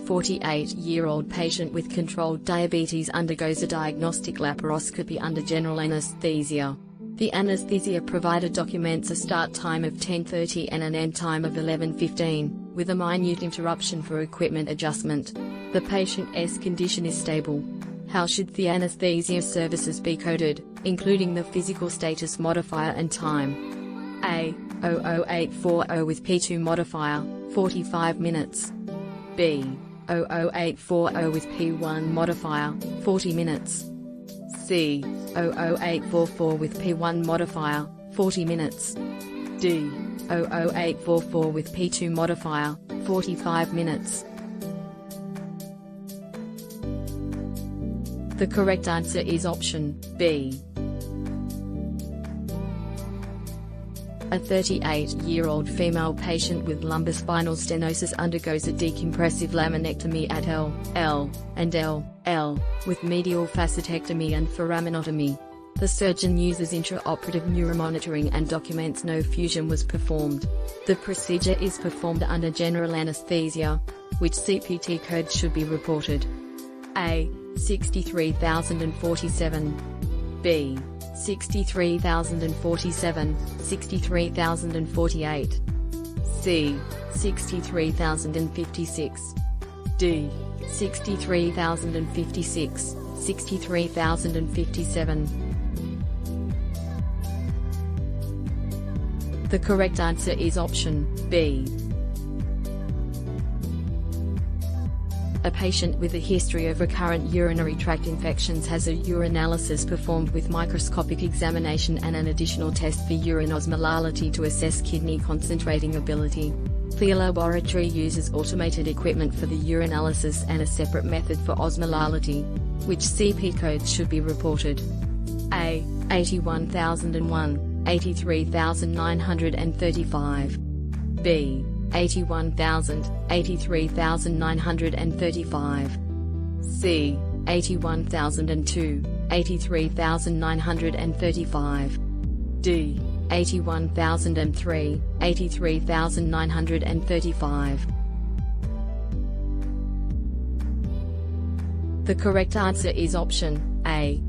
48-year-old patient with controlled diabetes undergoes a diagnostic laparoscopy under general anesthesia. The anesthesia provider documents a start time of 10:30 and an end time of 11:15, with a minute interruption for equipment adjustment. The patient's condition is stable. How should the anesthesia services be coded, including the physical status modifier and time? A. 00840 with P2 modifier, 45 minutes. B. 00840 with P1 modifier, 40 minutes. C. 00844 with P1 modifier, 40 minutes. D. 00844 with P2 modifier, 45 minutes. The correct answer is option B. A 38-year-old female patient with lumbar-spinal stenosis undergoes a decompressive laminectomy at L and L, with medial facetectomy and foraminotomy. The surgeon uses intraoperative neuromonitoring and documents no fusion was performed. The procedure is performed under general anesthesia. Which CPT code should be reported? A. 63,047. B. 63,047, 63,048. C. 63,056. D. 63,056, 63,057. The correct answer is option B. A patient with a history of recurrent urinary tract infections has a urinalysis performed with microscopic examination and an additional test for urine osmolality to assess kidney concentrating ability. The laboratory uses automated equipment for the urinalysis and a separate method for osmolality. Which CP code should be reported? A. 81,001, 83,935. B. 81,000, 83,935. C. 81,002, 83,935. D. 81,003, 83,935. The correct answer is option A.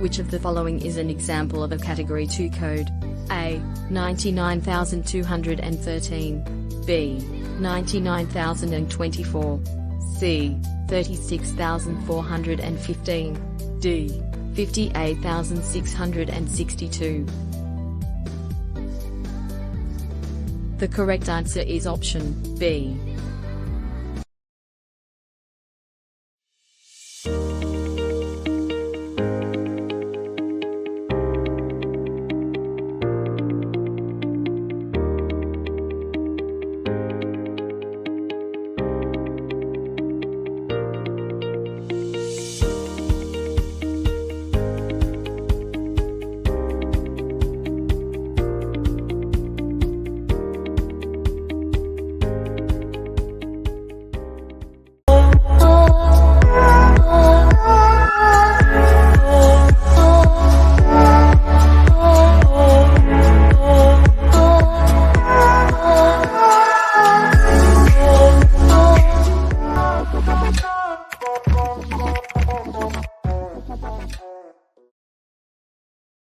Which of the following is an example of a Category 2 code? A. 99,213. B. 99,024. C. 36,415. D. 58,662. The correct answer is option B.